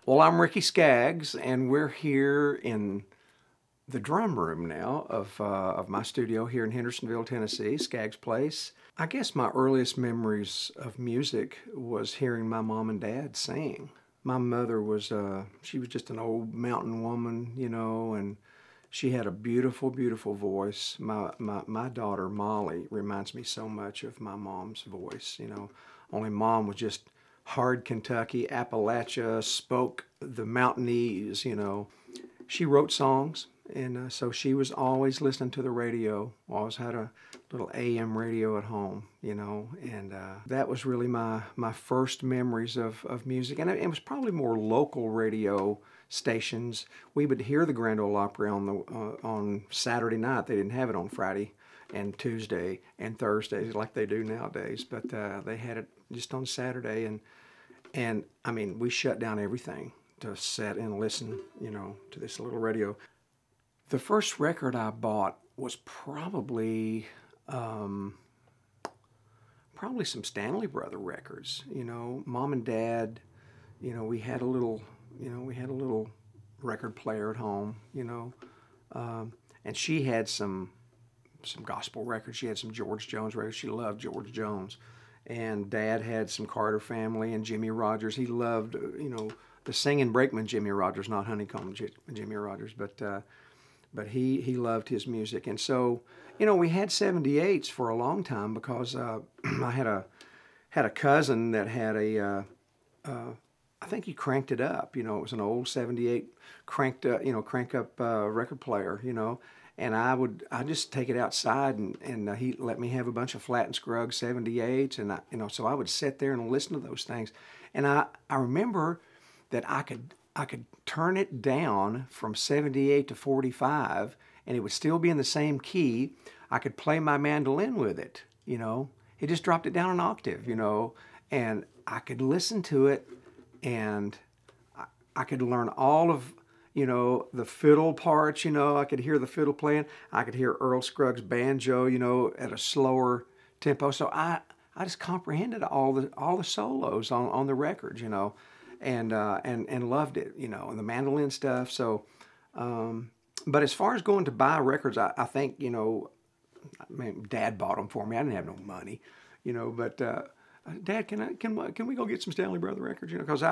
Well, I'm Ricky Skaggs, and we're here in the drum room now of my studio here in Hendersonville, Tennessee, Skaggs Place. I guess my earliest memories of music was hearing my mom and dad sing. My mother was, she was just an old mountain woman, you know, and she had a beautiful, beautiful voice. My daughter, Molly, reminds me so much of my mom's voice, you know. Only mom was just hard Kentucky, Appalachia, spoke the mountainese, you know. She wrote songs, and so she was always listening to the radio. Always had a little AM radio at home, you know, and that was really my first memories of music. And it was probably more local radio stations. We would hear the Grand Ole Opry on Saturday night. They didn't have it on Friday and Tuesday and Thursdays like they do nowadays, but they had it just on Saturday, and I mean, we shut down everything to sit and listen, you know, to this little radio. The first record I bought was probably some Stanley Brother records. You know, Mom and Dad, you know, we had a little record player at home, you know, and she had some gospel records. She had some George Jones records. She loved George Jones. And Dad had some Carter Family and Jimmy Rogers. He loved, you know, the singing brakeman Jimmy Rogers, not Honeycomb Jimmy Rogers, but he loved his music. And so, you know, we had 78s for a long time because I had a cousin that had I think he cranked it up. You know, it was an old 78 crank up record player. You know, and I'd just take it outside, and he let me have a bunch of Flat and Scruggs 78s, and you know, so I would sit there and listen to those things. And I remember that I could turn it down from 78 to 45, and it would still be in the same key. I could play my mandolin with it, you know. It just dropped it down an octave, you know, and I could listen to it, and I could learn all of, you know, the fiddle parts, you know. I could hear the fiddle playing. I could hear Earl Scruggs' banjo, you know, at a slower tempo. So I just comprehended all the solos on the records, you know, and loved it, you know, and the mandolin stuff. So, but as far as going to buy records, I think, you know, I mean, Dad bought them for me. I didn't have no money, you know, but Dad, can we go get some Stanley Brother records? You know, because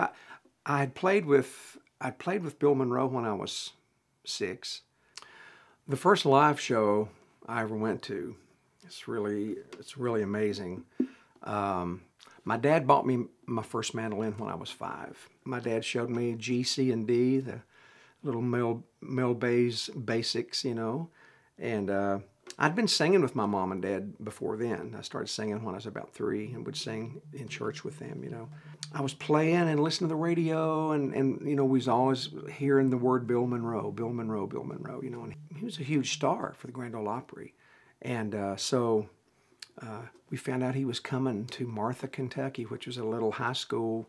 I played with Bill Monroe when I was 6. The first live show I ever went to, it's really amazing. My dad bought me my first mandolin when I was 5. My dad showed me G, C, and D, the little Mel Bay's basics, you know, and I'd been singing with my mom and dad before then. I started singing when I was about 3 and would sing in church with them, you know. I was playing and listening to the radio, and you know, we was always hearing the word Bill Monroe, Bill Monroe, Bill Monroe, you know, and he was a huge star for the Grand Ole Opry. And so we found out he was coming to Martha, Kentucky, which was a little high school.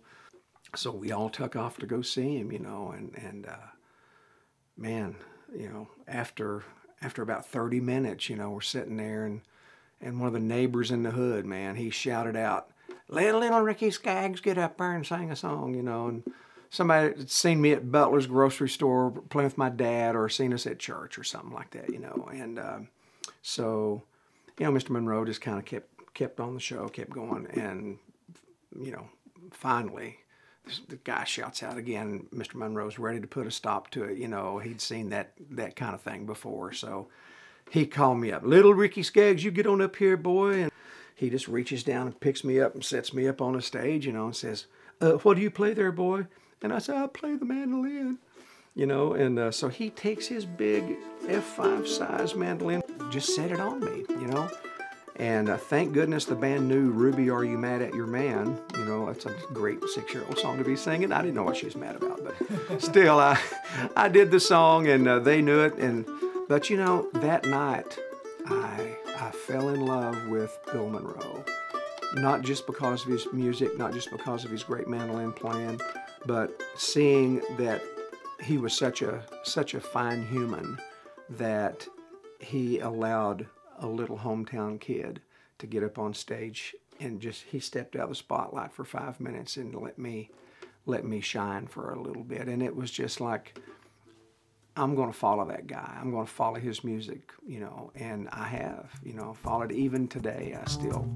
So we all took off to go see him, you know, and man, you know, after about 30 minutes, you know, we're sitting there, and one of the neighbors in the hood, man, he shouted out, "Let little Ricky Skaggs get up there and sing a song," you know. And somebody had seen me at Butler's grocery store playing with my dad, or seen us at church or something like that, you know. And so, you know, Mr. Monroe just kind of kept on the show, kept going, and you know, finally the guy shouts out again. Mr. Monroe's ready to put a stop to it. You know, he'd seen that kind of thing before. So he called me up. "Little Ricky Skaggs, you get on up here, boy." And he just reaches down and picks me up and sets me up on a stage, you know, and says, "What do you play there, boy?" And I said, "I play the mandolin." You know, and so he takes his big F5 size mandolin, just set it on me, you know. And thank goodness the band knew "Ruby, Are You Mad at Your Man?" You know, that's a great 6-year-old song to be singing. I didn't know what she was mad about, but still, I did the song, and they knew it. But you know, that night, I fell in love with Bill Monroe. Not just because of his music, not just because of his great mandolin playing, but seeing that he was such a fine human that he allowed a little hometown kid to get up on stage and he stepped out of the spotlight for 5 minutes and let me let me shine for a little bit. And it was just like, I'm going to follow that guy. I'm going to follow his music, you know, and I have, you know, followed even today. I still.